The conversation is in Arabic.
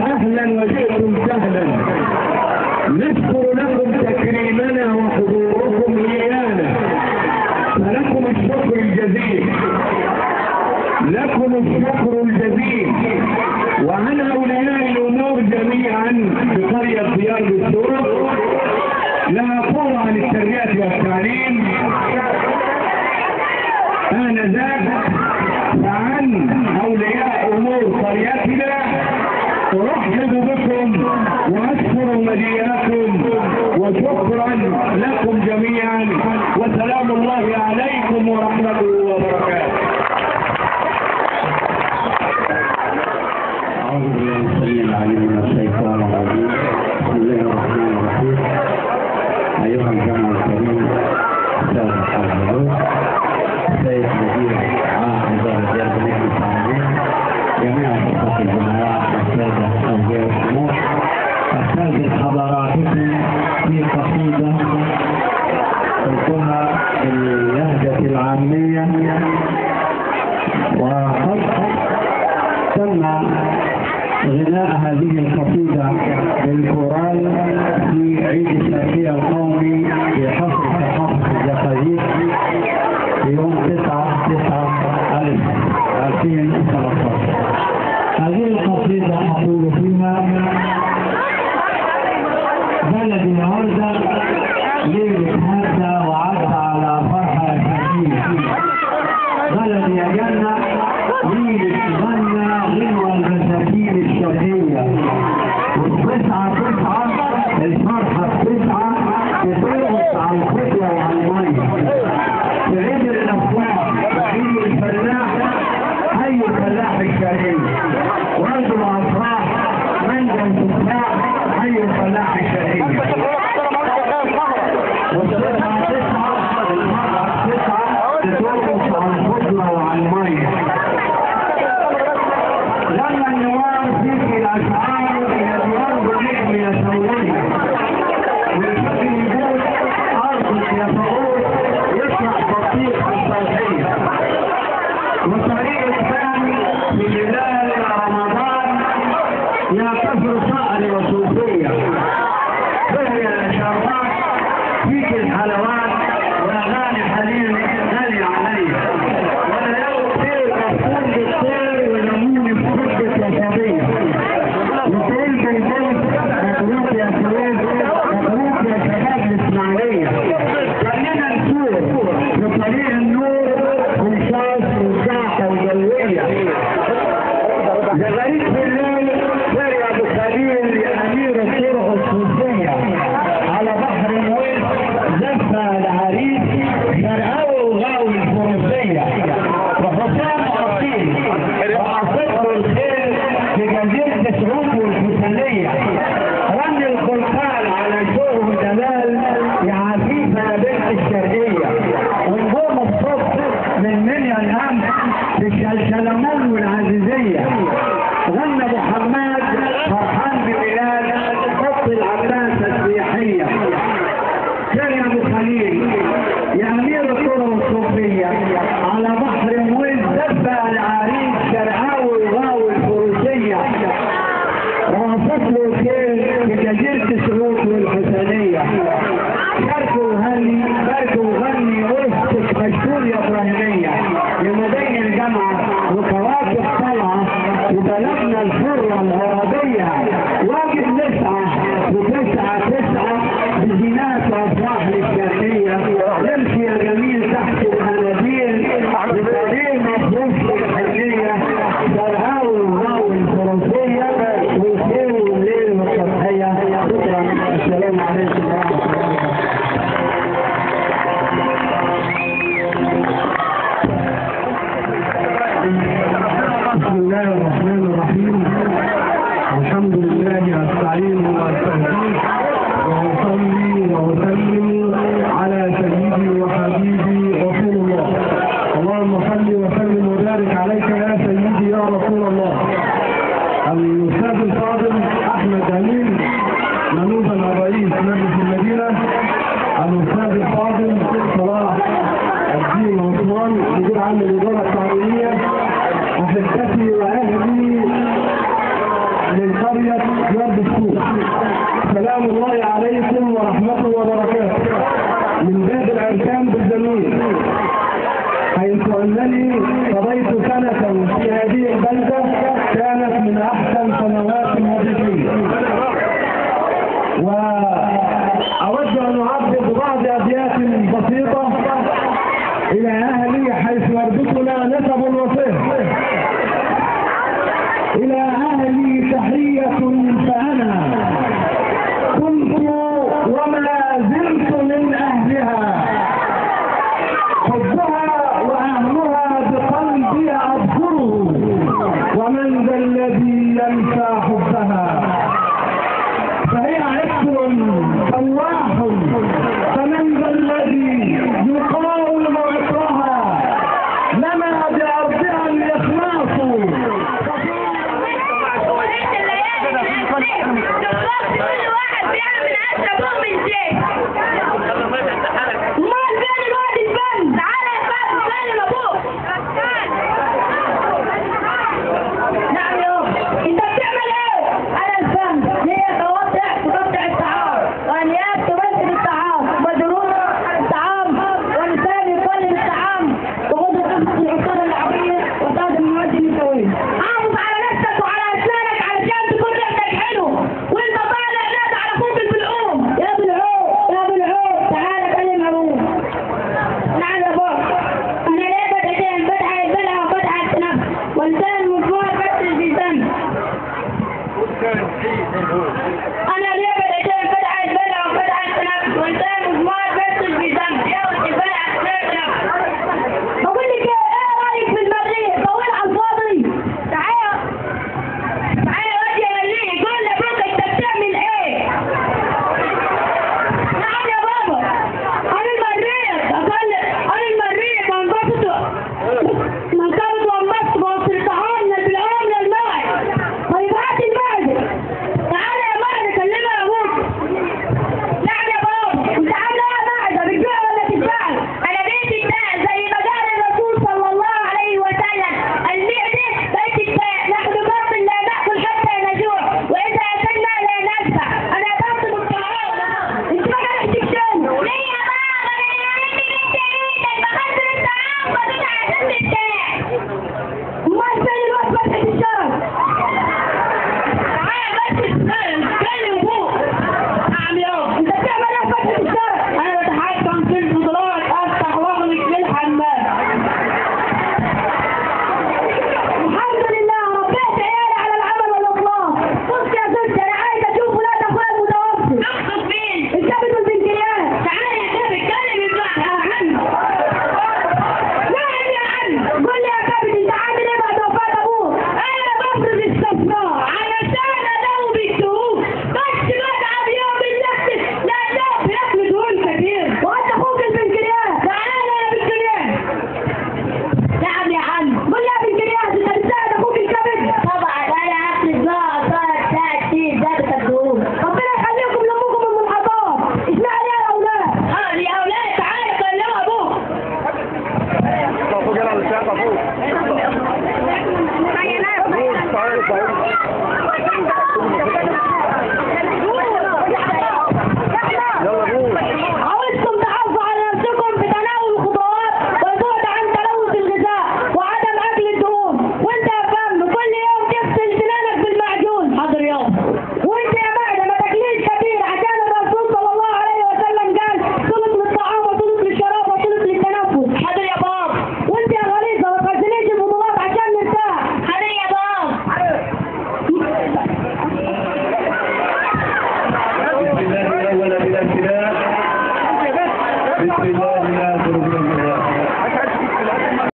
اهلا وجئتم سهلا. نشكر لكم تكريمنا وحضوركم ايانا، فلكم الشكر الجزيل، لكم الشكر الجزيل. وعن اولياء الامور جميعا بقريه ديار السورة لا اقول عن التربيه والتعليم انذاك، فعن اولياء امور قريتنا ارحب بكم واشكر مدينكم وشكرا لكم جميعا، وسلام الله عليكم ورحمته وبركاته. أعوذ بالله السميع العليم من الشيطان الرجيم. بسم الله الرحمن الرحيم. أيها الجمع الكريم، أستاذ الحاضرون، السيد مدير عام وزارة ديار بنيه التعليم، جميع أساتذة الجامعات، أساتذة أولياء الأمور، أستاذن حضراتكم في قصيدة قلتها باللهجة العامية، وقد تم غناء هذه القصيدة بالكورال في عيد الشافعية القومي في حفل ثقافة الزقازيق في يوم 9/9/2013. هذه القصيدة أقول فيها: بلدي النهارده ليلة هدى وعدى على فرحة شديد، بلدي يا جنة ليلة غنى غنوة المساكين الشقية، والتسعة الفرحة التسعة بترقص على الخطوة وعلى المية، في عيد الأفراح وعيد الفلاح حي الفلاح الشقية، وعيد الأفراح منجم تفاح حي الفلاح الشقية. والتسعة الفرحة التسعة بترقص على الخطوة وعلى المية. لما النوار فيك الأشعار يتورد نجم يسويه، والفكر يقول أرضك يا فقود يشرح بطيخ الصوتية، وطريق الثاني في هلال رمضان يا كفر صقر وصوفية، فهي الأشارات فيك الحلوات وأغاني حليم غالي عليا، ولا يوم خير مفهوم بالطير ولموني بحبك يا صبية، وتقول بالبيت مبروك يا سويد، مبروك يا شباب الإسماعيلية. خلينا نشوف في طريق النور ونشاط وساحة وجوية، ده غريب في الليل سير يا أبو خليل يا أمير الطرق الصوفية، على بحر الويل زفة العريس شرقاوي وغاوي الفروسية، وحسام أصيل وعصير الخيل في جزيرة سعود والحسنية، رن الخلقال على شوق ودلال يا عفيفة يا بنت الشرقية، ونقوم الصبح من منيا الأمن في الشلشلمون والعزيزية، غنى أبو حماد فرحان بميلاد خط العباسة السياحية. سير يا أبو خليل يا أمير الطرق الصوفية، على بحر مويل زفة العريس شرقاوي وغاوي الفروسية، رافق له خيل في جزيرة سعود والحسنية، شاركوا وغني وسطك مشهور يا إبراهيمية، لمدين الجامعة وكواكب طالعة وبلدنا الحرة العربية، واجب نسعى و9 بزينات وأفراح للشرقية، نمشي يا جميل تحت الخناديل بطريق مفروش للحرية، شرقاوي وغاوي الفروسية والخير والليل والتضحية. شكرا، السلام عليكم ورحمة الله وبركاته. بسم الله الرحمن الرحيم. الحمد لله أستعين وأستهديه وأصلي وأسلم على سيدي وحبيبي رسول الله. اللهم صل وسلم وبارك عليك يا سيدي يا رسول الله. الأستاذ الفاضل أحمد أمين منوبا الرئيس مجلس المدينة، الأستاذ الفاضل صلاح الدين عثمان مدير عام الإدارة التعليمية، أحبتي وأهلي من قرية يرد السوق. سلام الله عليكم ورحمته وبركاته من باب الأركان بالجميل، حيث أنني قضيت سنة في هذه البلدة كانت من أحسن سنوات الوظيفية، وأود أن أعبر ببعض أبيات بسيطة إلى أهلي حيث يربطنا نسب وصهر. إلى أهلي تحية فأنا كنت وما زلت من أهلها، حبها وأهلها بقلبي أذكره، ومن ذا الذي ينسى حبها؟ فهي عطر فواح، فمن ذا الذي يقاوم عطرها؟ لما بأرضها الإخلاص. كل واحد بيعمل أسرع من شيء. ما فين الواد الفن؟ تعالى يا فن سلم أبوك. نعم يا أخي، أنت بتعمل إيه؟ أنا الفن هي تقطع الطعام، وأنياب تمثل الطعام، وضروره الطعام، ولسان يقلل الطعام، وغض قصة العصارة العربية، وتاج المواد النسوية. حافظ على نفسك وعلى أسنانك علشان تكون ريحتك حلو، وأنت طالع ناس على صوت البلعوم. يا بلعوم يا بلعوم تعالى كلم أبوك. نعم يا بابا، أنا ليه فتحتين، فتحة البلعة وفتحة النفس، ولسان من فوق فتح في سن. أنا ليه